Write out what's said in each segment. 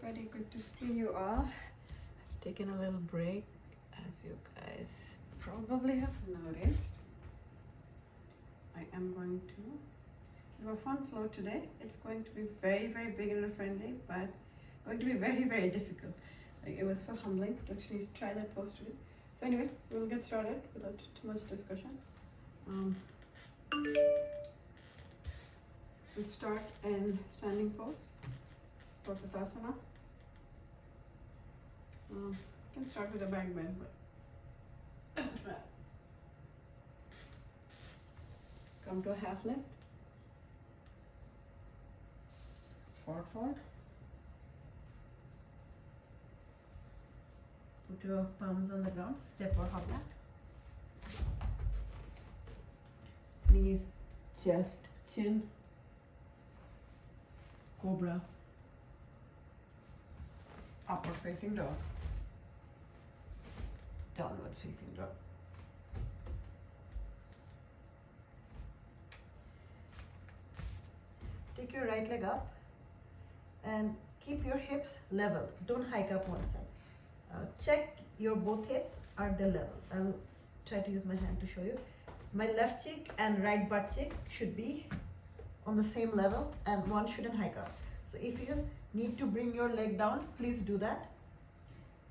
everybody, good to see you all. I've taken a little break, as you guys probably have noticed. I am going to do a fun flow today. It's going to be very, very beginner friendly, but going to be very, very difficult. Like, it was so humbling to actually try that pose today. So anyway, we'll get started without too much discussion. We'll start in standing pose for savasana. You can start with a back bend, but doesn't matter. Come to a half lift. Forward fold. Put your palms on the ground, step or hop back. Knees, chest, chin. Cobra. Upward facing dog. Downward facing dog. Take your right leg up and keep your hips level. Don't hike up one side. Check your both hips are the level. I'll try to use my hand to show you. My left cheek and right butt cheek should be on the same level, and one shouldn't hike up. So if you need to bring your leg down, please do that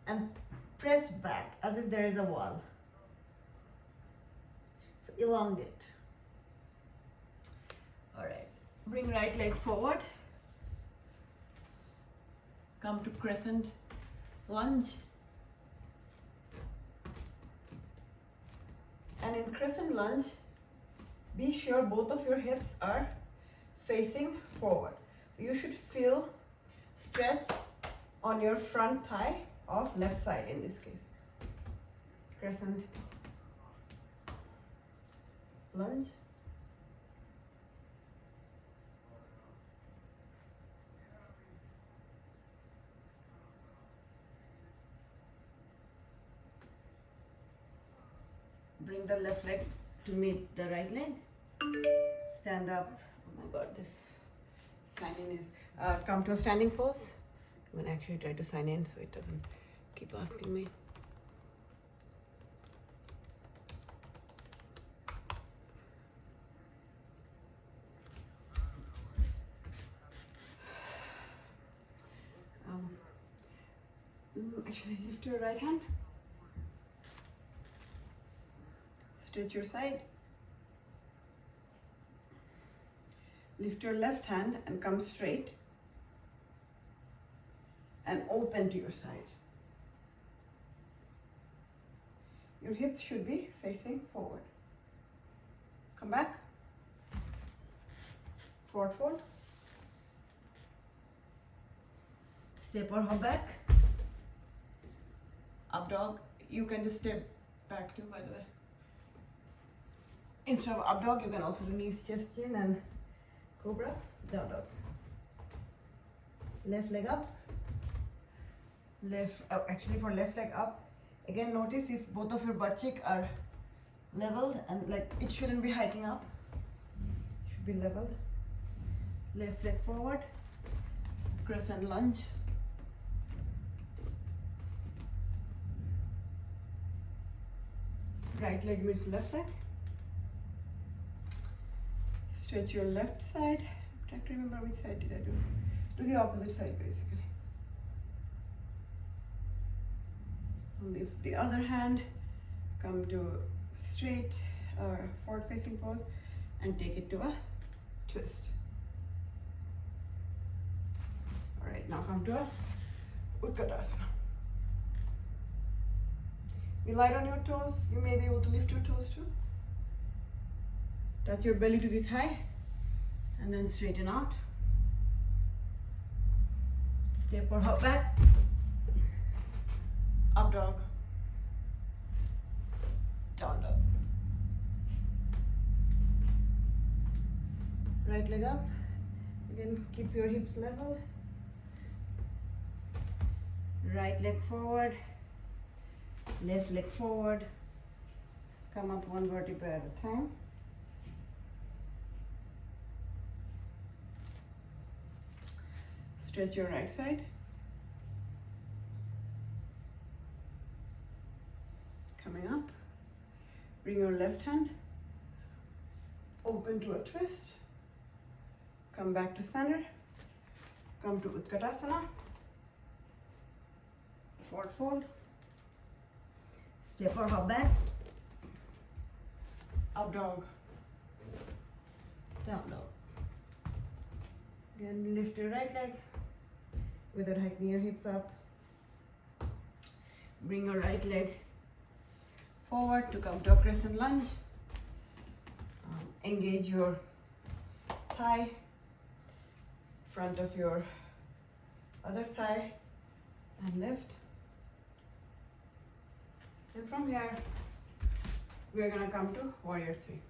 and press back as if there is a wall. So elongate. All right, bring right leg forward. Come to crescent lunge. And in crescent lunge, be sure both of your hips are facing forward. You should feel stretch on your front thigh of left side in this case. Crescent lunge. Bring the left leg to meet the right leg. Stand up. Oh my god, this sign in is come to a standing pose. I'm gonna actually try to sign in so it doesn't keep asking me. Actually, lift your right hand. Stretch your side. Lift your left hand and come straight and open to your side. Your hips should be facing forward. Come back. Forward fold. Step or hop back. Up dog. You can just step back too, by the way. Instead of up dog, you can also do knees, chest, chin, and cobra, down dog. Left leg up. Actually for left leg up, again notice if both of your butt cheek are leveled, and like it shouldn't be hiking up. It should be leveled. Left leg forward. Crescent lunge. Right leg meets left leg. Stretch your left side. I'm trying to remember which side did I do. Do the opposite side basically. Lift the other hand. Come to straight or forward facing pose and take it to a twist. All right, now come to a Utkatasana. Be light on your toes. You may be able to lift your toes too. Touch your belly to the thigh and then straighten out. Step or hop back. Up dog. Down dog. Right leg up. Again, keep your hips level. Right leg forward. Left leg forward. Come up one vertebra at a time. Stretch your right side. Bring your left hand open to a twist. Come back to center. Come to Utkatasana. Forward fold. Step or hop back. Up dog. Down dog. Again, lift your right leg. Without hiking your hips up. Bring your right leg forward to come to a crescent lunge. Engage your thigh, front of your other thigh, and lift. And from here, we are going to come to warrior three.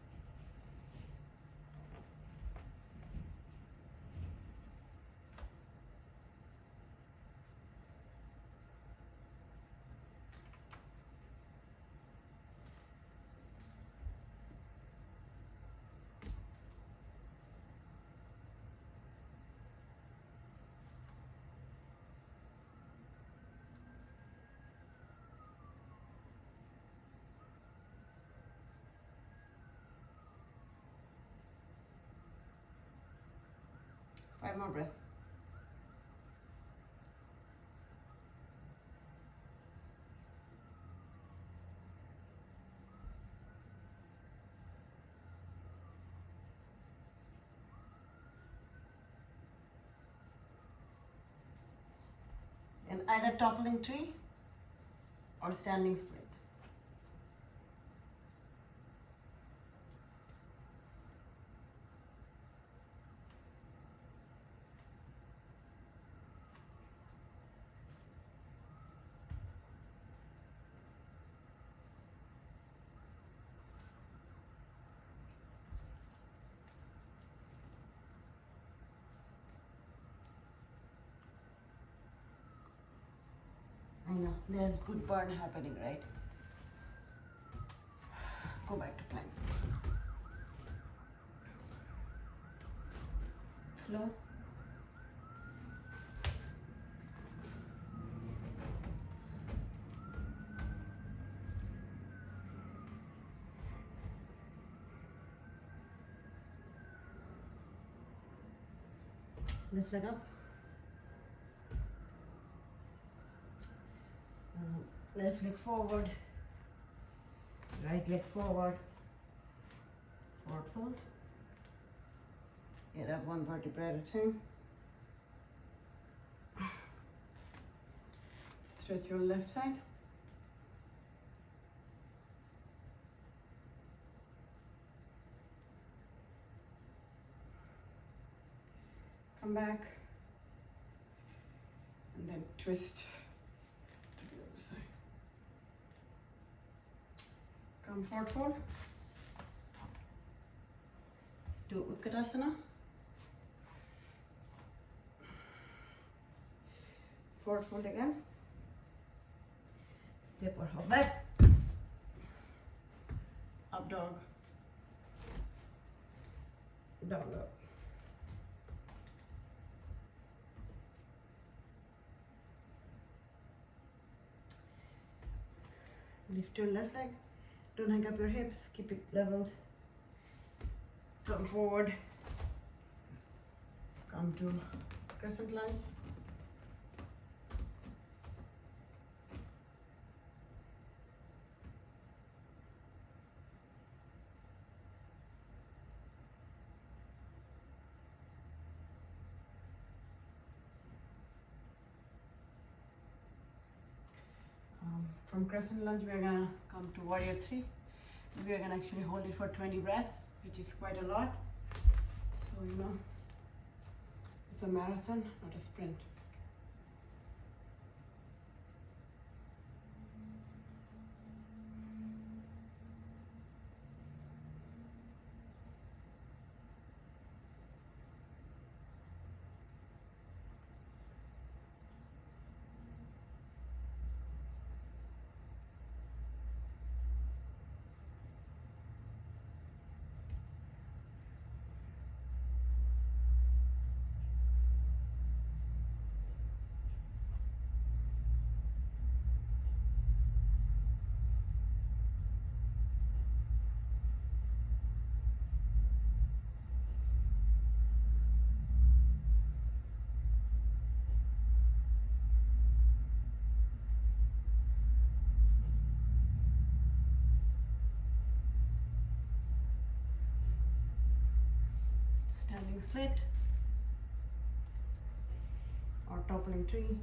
Five more breaths. And either toppling tree or standing split. I know, there's good burn happening, right? Go back to plank. Flow. Lift leg up. Left leg forward. Right leg forward. Forward fold. Get up one vertebra at a time. Stretch your left side. Come back. And then twist to the other side. Come forward fold. Do Utkatasana. Forward fold again. Step or hop back. Up dog. Down dog. Lift your left leg. Don't hang up your hips. Keep it leveled. Come forward. Come to crescent lunge. From crescent lunge, we are gonna come to warrior three. We are gonna actually hold it for 20 breaths, which is quite a lot. So, you know, it's a marathon, not a sprint. Standing split or toppling tree.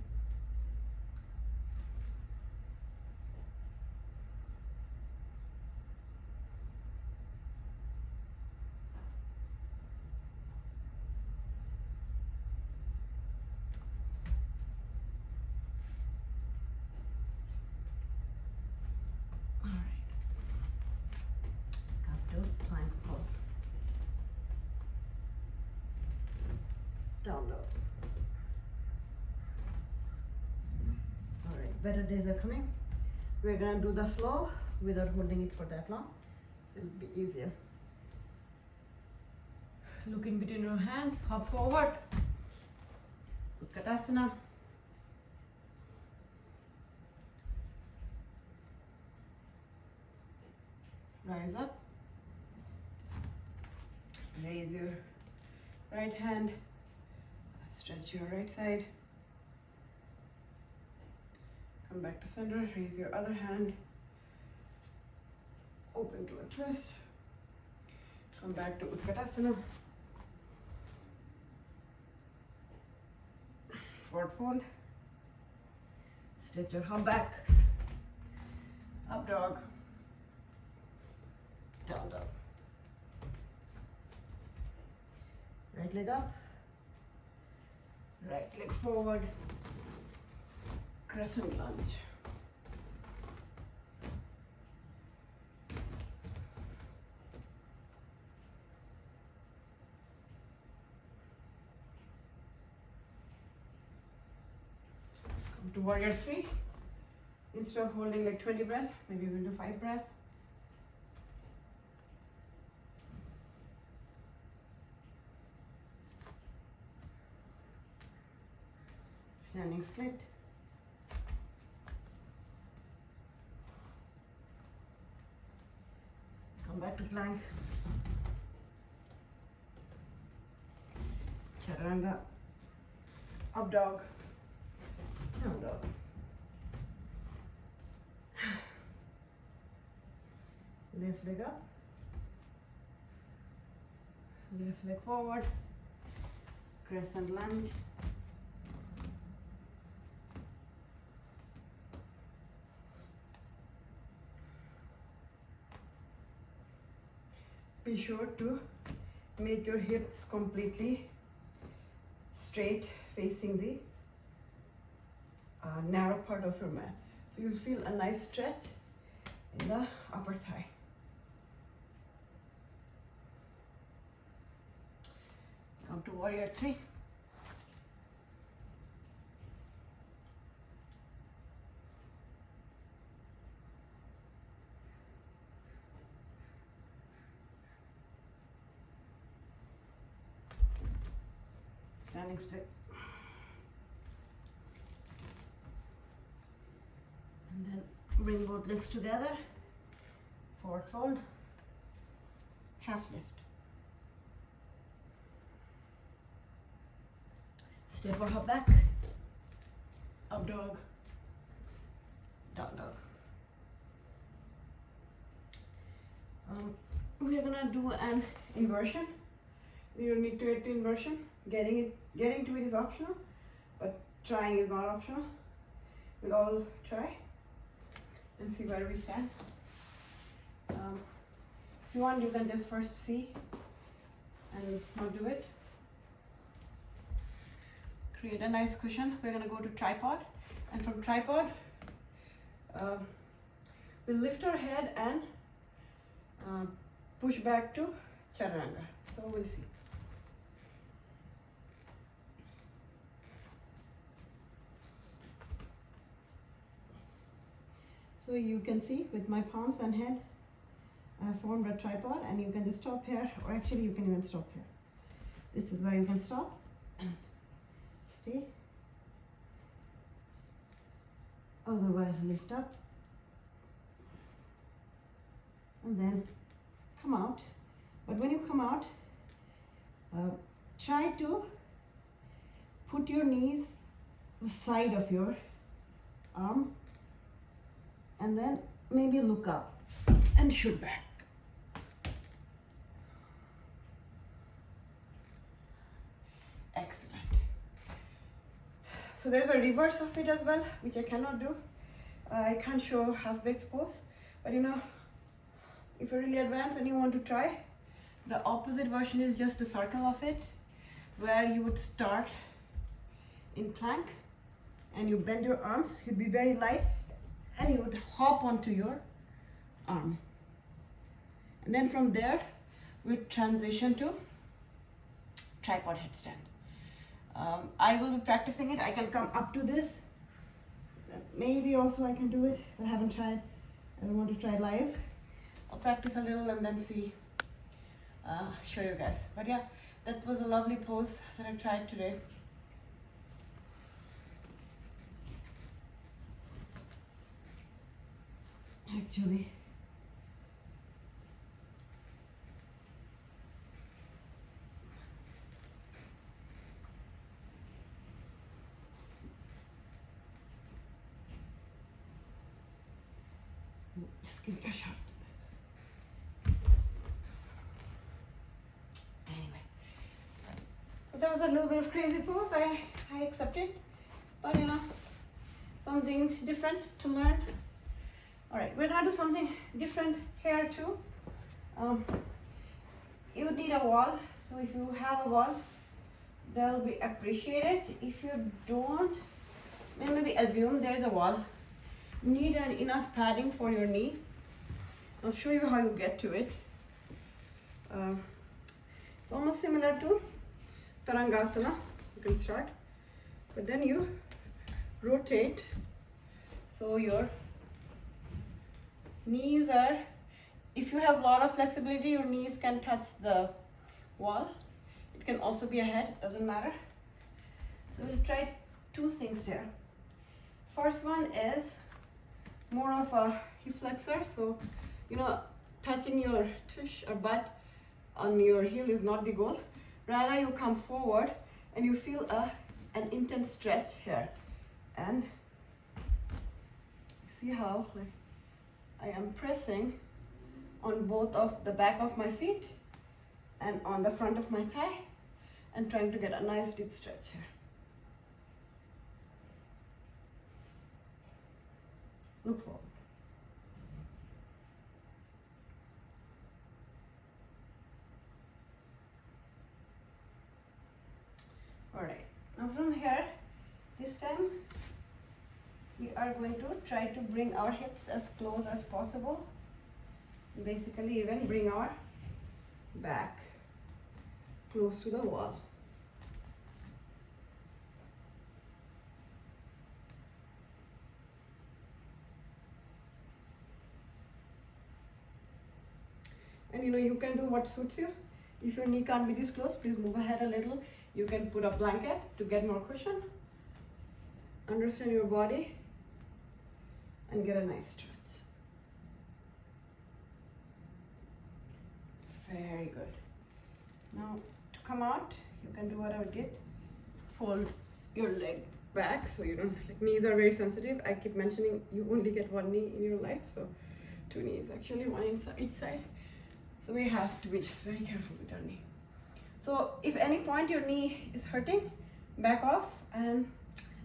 Plank pose. Down dog. Alright, better days are coming. We're gonna do the flow without holding it for that long. It'll be easier. Look in between your hands, hop forward. Utkatasana. Rise up. Raise your right hand. Stretch your right side. Come back to center. Raise your other hand. Open to a twist. Come back to Utkatasana. Forward fold. Stretch your hub back. Up dog. Down dog. Right leg up. Right leg forward. Crescent lunge. Come to warrior 3. Instead of holding like 20 breaths, maybe we'll do 5 breaths. Standing split. Come back to plank. Chaturanga. Up dog. Down dog. Left leg up. Left leg forward. Crescent lunge. Be sure to make your hips completely straight facing the narrow part of your mat. So you'll feel a nice stretch in the upper thigh. Come to warrior 3. Standing split. And then bring both legs together. Forward fold. Half lift. Step or hop back. Up dog. Down dog. We are gonna do an inversion. You don't need to get to inversion. Getting to it is optional, but trying is not optional. We'll all try and see where we stand. If you want, you can just first see and not do it. Create a nice cushion. We're gonna go to tripod, and from tripod, we'll lift our head and push back to chaturanga. So we'll see. So you can see with my palms and head, I have formed a tripod, and you can just stop here, or actually you can even stop here. This is where you can stop and stay. Otherwise lift up and then come out. But when you come out, try to put your knees the side of your arm, and then maybe look up and shoot back. So there's a reverse of it as well, which I cannot do. I can't show half-baked pose, but you know, if you're really advanced and you want to try, the opposite version is just a circle of it, where you would start in plank and you bend your arms, you'd be very light, and you would hop onto your arm. And then from there, we'd transition to tripod headstand. I will be practicing it. I can come up to this. Maybe also I can do it, but I haven't tried. I don't want to try live. I'll practice a little and then see, show you guys. But yeah, that was a lovely pose that I tried today. Actually, just give it a shot. Anyway, so that was a little bit of crazy pose. I accept it, but you know, something different to learn. All right, we're gonna do something different here too. You would need a wall, so if you have a wall, they'll be appreciated. If you don't, maybe assume there's a wall. You need enough padding for your knee. I'll show you how you get to it. It's almost similar to Tarangasana. You can start, but then you rotate so your knees are, if you have a lot of flexibility, your knees can touch the wall. It can also be a head, doesn't matter. So we'll try two things here. First one is more of a hip flexor. So, you know, touching your tush or butt on your heel is not the goal. Rather, you come forward and you feel an intense stretch here. And see how, like, I am pressing on both of the back of my feet and on the front of my thigh and trying to get a nice deep stretch here. Look forward. All right, now from here, this time we are going to try to bring our hips as close as possible. Basically, even bring our back close to the wall. And you know, you can do what suits you. If your knee can't be this close, please move ahead a little. You can put a blanket to get more cushion. Understand your body and get a nice stretch. Very good. Now to come out, you can do what I did. Fold your leg back so you don't, like, knees are very sensitive. I keep mentioning you only get one knee in your life, so two knees actually, one inside each side. So we have to be just very careful with our knee. So if any point your knee is hurting, back off and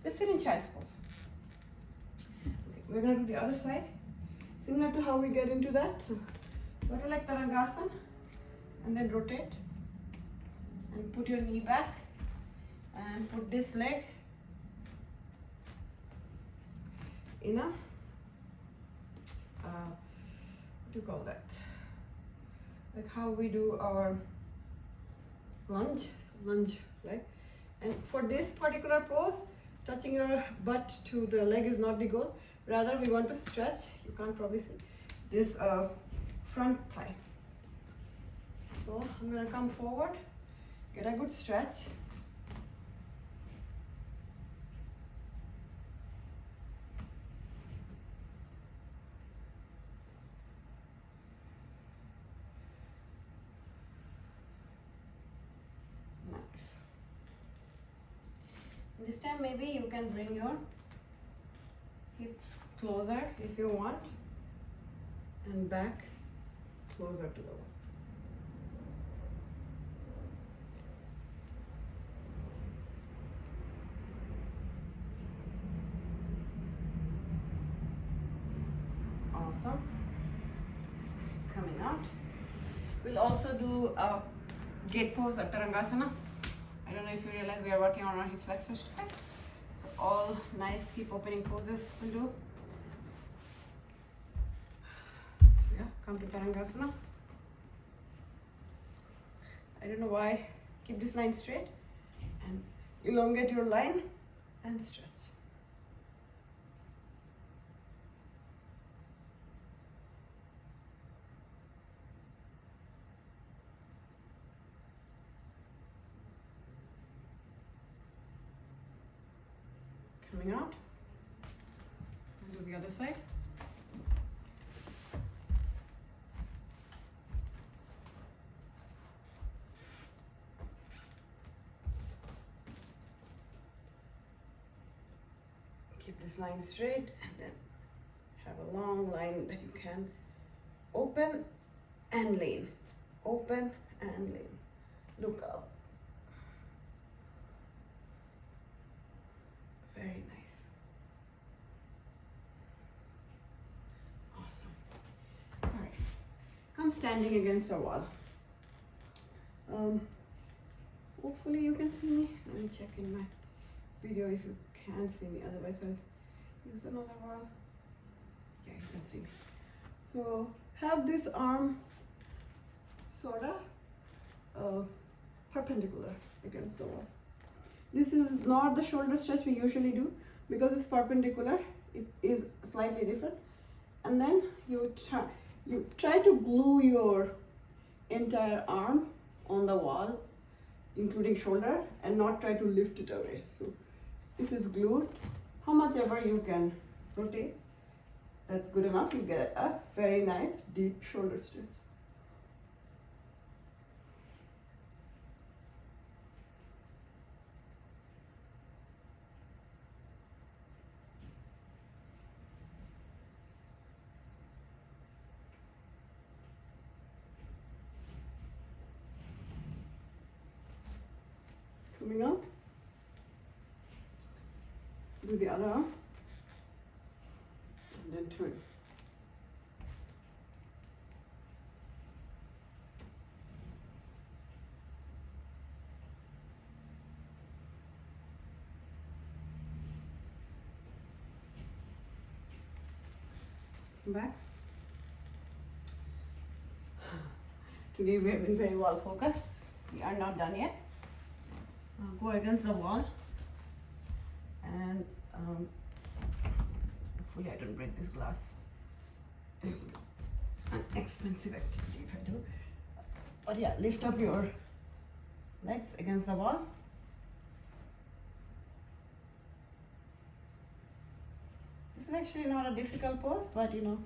just sit in child's pose. Okay, we're gonna do the other side. Similar to how we get into that. So sort of like Tarangasana, and then rotate and put your knee back and put this leg in a, what do you call that? Like how we do our lunge, so lunge leg. And for this particular pose, touching your butt to the leg is not the goal. Rather, we want to stretch, you can't probably see, this front thigh. So I'm gonna come forward, get a good stretch. Nice. This time maybe you can bring your hips closer if you want, and back closer to the wall. Awesome. Coming out. We'll also do a gate pose at Tarangasana. I don't know if you realize we are working on our hip flexors today. So all nice hip opening poses we'll do. So yeah, come to Tarangasana. I don't know why. Keep this line straight and elongate your line and stretch. Coming out. And do the other side. Keep this line straight and then have a long line that you can open and lean. Open and lean. Look up. Very nice. Awesome. All right. Come standing against a wall. Hopefully you can see me. Let me check in my video if you can see me. Otherwise I'll use another wall. Yeah, you can see me. So have this arm sorta perpendicular against the wall. This is not the shoulder stretch we usually do because it's perpendicular. It is slightly different. And then you try to glue your entire arm on the wall, including shoulder, and not try to lift it away. So if it's glued, how much ever you can rotate, that's good enough. You get a very nice deep shoulder stretch. Coming up, do the other arm, and then turn. Come back. Today we have been very well focused. We are not done yet. Go against the wall and hopefully I don't break this glass. An expensive activity if I do. But yeah, lift up your legs against the wall. This is actually not a difficult pose, but you know,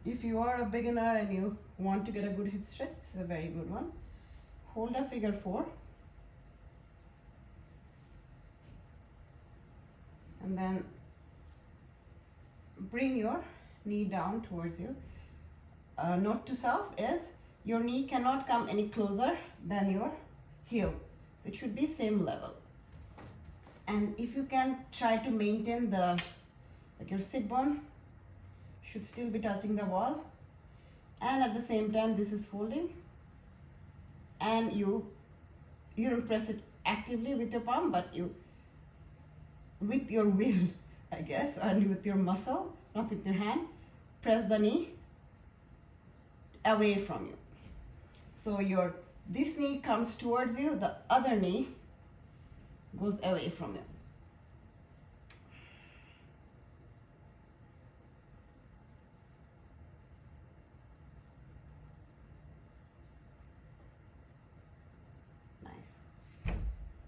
if you are a beginner and you want to get a good hip stretch, this is a very good one. Hold a figure 4. And then bring your knee down towards you. Note to self is your knee cannot come any closer than your heel. So it should be same level. And if you can try to maintain like your sit bone should still be touching the wall. And at the same time this is folding. And you don't press it actively with your palm, but you with your will, I guess, and with your muscle, not with your hand, press the knee away from you. So this knee comes towards you, the other knee goes away from you. Nice.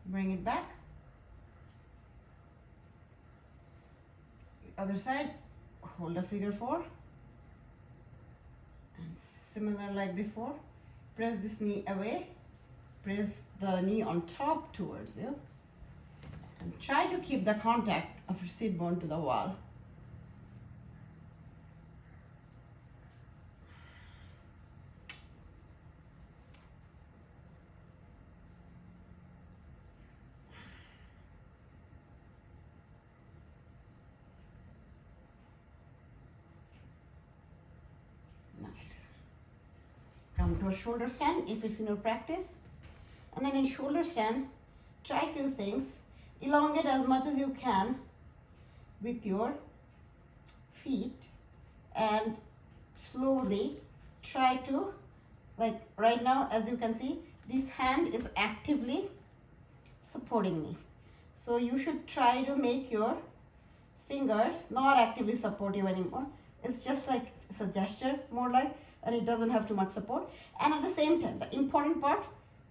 Bring it back. Other side, hold a figure 4 and similar like before, press this knee away, press the knee on top towards you and try to keep the contact of your sit bone to the wall. come to a shoulder stand if it's in your practice. And then in shoulder stand, try a few things. Elongate as much as you can with your feet and slowly try to, like right now, as you can see, this hand is actively supporting me. So you should try to make your fingers not actively support you anymore. It's just like it's a gesture more like, and it doesn't have too much support. And at the same time, the important part,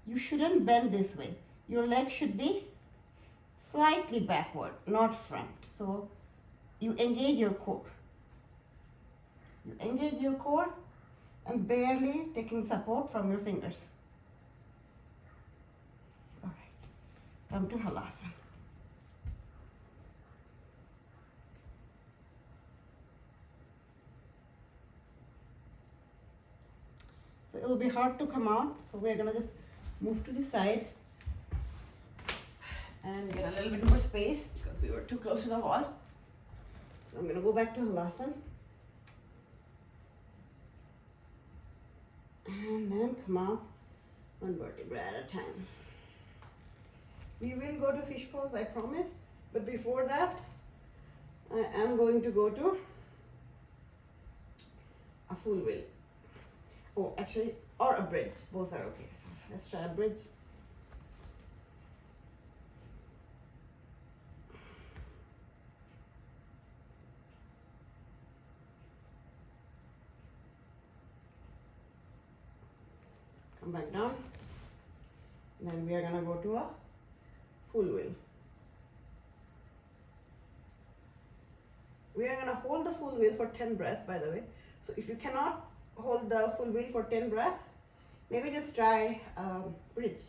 you shouldn't bend this way. Your leg should be slightly backward, not front. So you engage your core. You engage your core and barely taking support from your fingers. All right, come to Halasana. So it'll be hard to come out. So we're gonna just move to the side and get a little bit more space because we were too close to the wall. So I'm gonna go back to Halasana. And then come out one vertebra at a time. We will go to fish pose, I promise. But before that, I am going to go to a full wheel. Oh, actually, or a bridge. Both are okay. So let's try a bridge. Come back down. Then we are gonna go to a full wheel. We are gonna hold the full wheel for 10 breaths, by the way. So if you cannot hold the full wheel for 10 breaths, maybe just try bridge.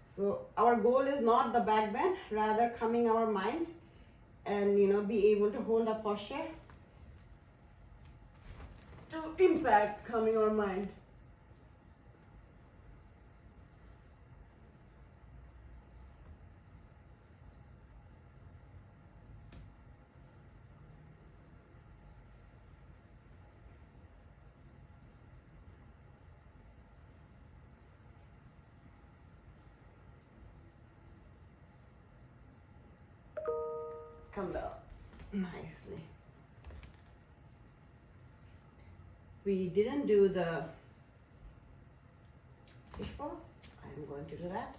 So our goal is not the back bend, rather calming our mind and be able to hold a posture to impact calming our mind. Come down nicely. We didn't do the fish pose. I'm going to do that.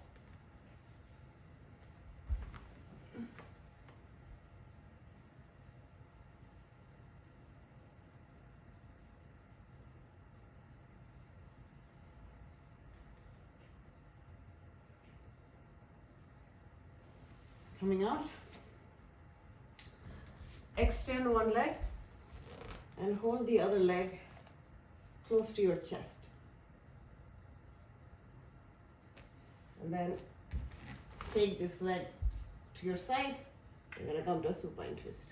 Coming out. Extend one leg and hold the other leg close to your chest. And then take this leg to your side. You're going to come to a supine twist.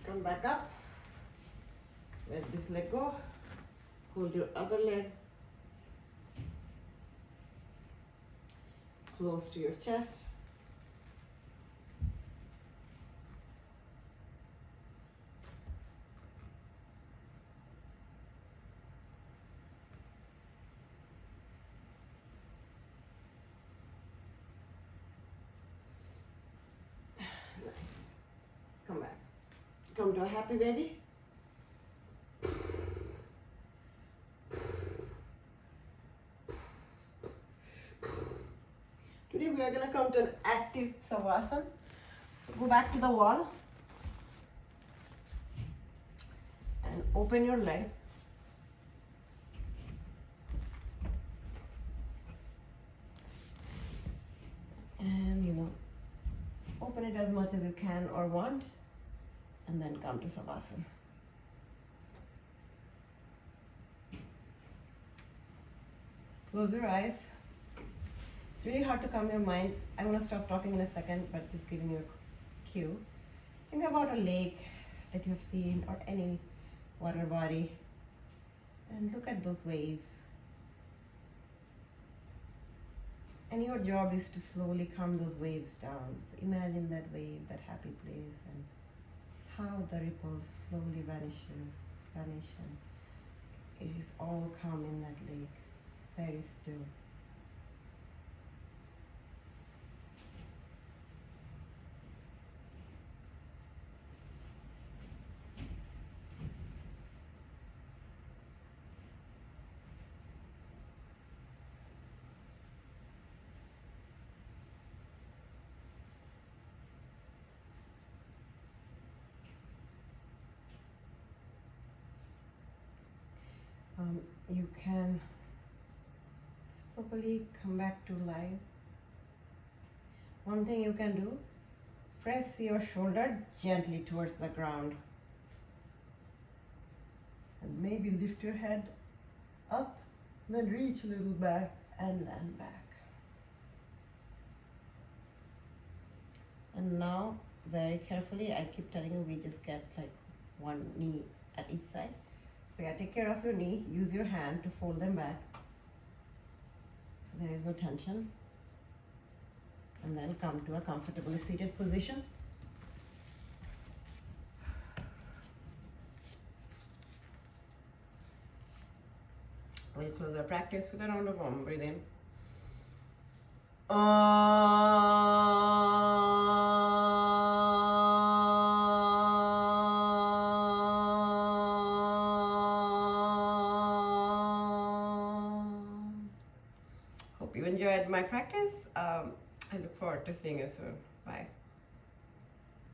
Come back up. Let this leg go. Hold your other leg close to your chest. Nice. Come back. Come to a happy baby. Today we are going to come to an active savasana. So go back to the wall and open your leg. And open it as much as you can or want, and then come to savasana. Close your eyes. It's really hard to calm your mind. I'm going to stop talking in a second, but just giving you a cue. Think about a lake that you have seen or any water body and look at those waves. And your job is to slowly calm those waves down. So imagine that wave, that happy place, and how the ripples slowly vanish, and it is all calm in that lake, very still. You can slowly come back to life. One thing you can do, press your shoulder gently towards the ground. And maybe lift your head up, then reach a little back and land back. And now, very carefully, I keep telling you, we just get like one knee at each side. So yeah, take care of your knee, use your hand to fold them back. So there is no tension. And then come to a comfortably seated position. We'll close our practice with a round of warm breathing. Hope you enjoyed my practice. I look forward to seeing you soon. Bye.